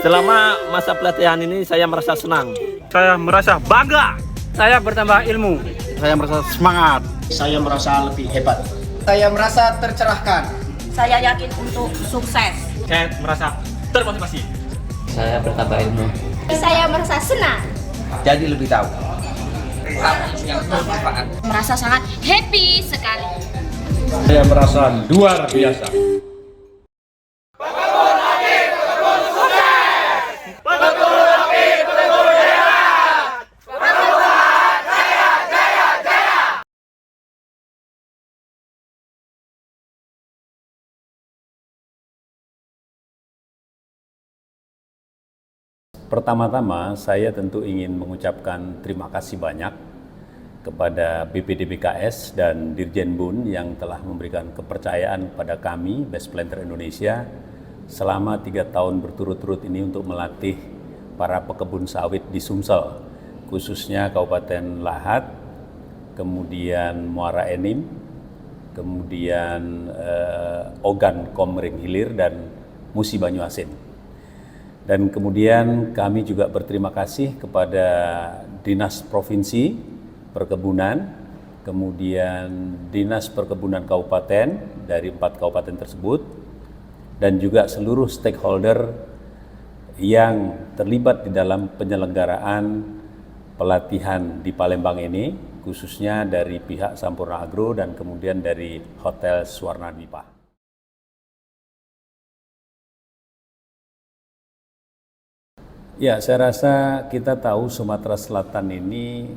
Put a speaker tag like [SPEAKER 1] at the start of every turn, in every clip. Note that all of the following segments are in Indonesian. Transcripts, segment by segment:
[SPEAKER 1] Selama masa pelatihan ini saya merasa senang.
[SPEAKER 2] Saya merasa bangga.
[SPEAKER 3] Saya bertambah ilmu.
[SPEAKER 4] Saya merasa semangat.
[SPEAKER 5] Saya merasa lebih hebat.
[SPEAKER 6] Saya merasa tercerahkan.
[SPEAKER 7] Saya yakin untuk sukses.
[SPEAKER 2] Saya merasa termotivasi.
[SPEAKER 8] Saya bertambah ilmu.
[SPEAKER 7] Saya merasa senang.
[SPEAKER 6] Jadi lebih tahu.
[SPEAKER 7] Merasa sangat happy sekali.
[SPEAKER 2] Saya merasa luar biasa.
[SPEAKER 9] Pertama-tama, saya tentu ingin mengucapkan terima kasih banyak kepada BPDBKS dan Dirjen Bun yang telah memberikan kepercayaan pada kami, Best Planter Indonesia, selama 3 tahun berturut-turut ini untuk melatih para pekebun sawit di Sumsel, khususnya Kabupaten Lahat, kemudian Muara Enim, kemudian Ogan Komering Hilir, dan Musi Banyuasin. Dan kemudian kami juga berterima kasih kepada Dinas Provinsi Perkebunan, kemudian Dinas Perkebunan Kabupaten dari 4 kabupaten tersebut, dan juga seluruh stakeholder yang terlibat di dalam penyelenggaraan pelatihan di Palembang ini, khususnya dari pihak Sampurna Agro dan kemudian dari Hotel Swarnadwipa. Ya, saya rasa kita tahu Sumatera Selatan ini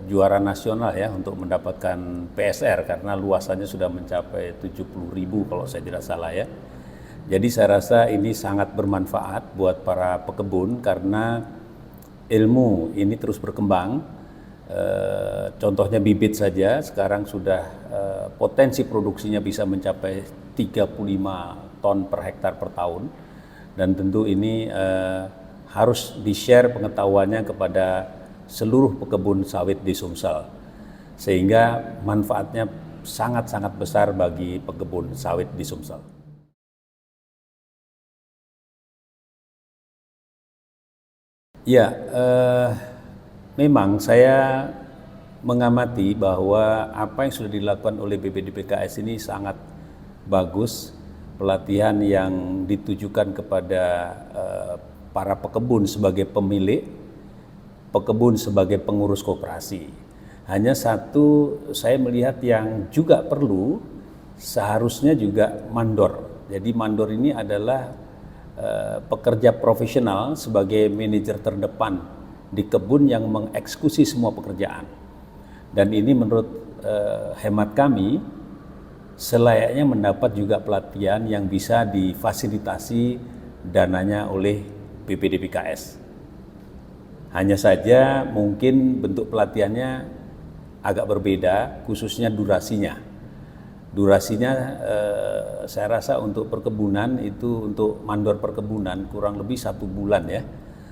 [SPEAKER 9] juara nasional ya untuk mendapatkan PSR karena luasannya sudah mencapai 70.000 kalau saya tidak salah ya. Jadi saya rasa ini sangat bermanfaat buat para pekebun karena ilmu ini terus berkembang. Contohnya bibit saja sekarang sudah potensi produksinya bisa mencapai 35 ton per hektar per tahun, dan tentu ini harus di-share pengetahuannya kepada seluruh pekebun sawit di Sumsel, sehingga manfaatnya sangat-sangat besar bagi pekebun sawit di Sumsel. Ya, memang saya mengamati bahwa apa yang sudah dilakukan oleh BPDBKS ini sangat bagus, pelatihan yang ditujukan kepada para pekebun sebagai pemilik, pekebun sebagai pengurus koperasi. Hanya satu saya melihat yang juga perlu, seharusnya juga mandor. Jadi mandor ini adalah pekerja profesional sebagai manajer terdepan di kebun yang mengeksekusi semua pekerjaan. Dan ini menurut hemat kami selayaknya mendapat juga pelatihan yang bisa difasilitasi dananya oleh BPDBKS. Hanya saja mungkin bentuk pelatihannya agak berbeda, khususnya durasinya. Durasinya saya rasa untuk perkebunan itu, untuk mandor perkebunan kurang lebih 1 bulan ya.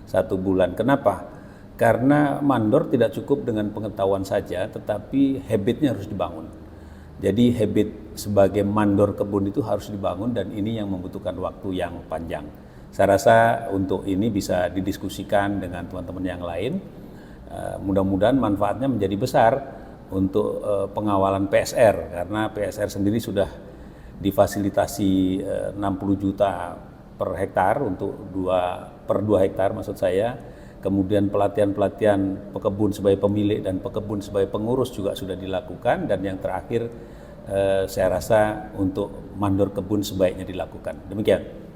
[SPEAKER 9] 1 bulan. Kenapa? Karena mandor tidak cukup dengan pengetahuan saja, tetapi habitnya harus dibangun. Jadi habit sebagai mandor kebun itu harus dibangun, dan ini yang membutuhkan waktu yang panjang. Saya rasa untuk ini bisa didiskusikan dengan teman-teman yang lain. Mudah-mudahan manfaatnya menjadi besar untuk pengawalan PSR, karena PSR sendiri sudah difasilitasi 60 juta per hektar untuk 2 hektar maksud saya. Kemudian pelatihan-pelatihan pekebun sebagai pemilik dan pekebun sebagai pengurus juga sudah dilakukan, dan yang terakhir saya rasa untuk mandor kebun sebaiknya dilakukan. Demikian.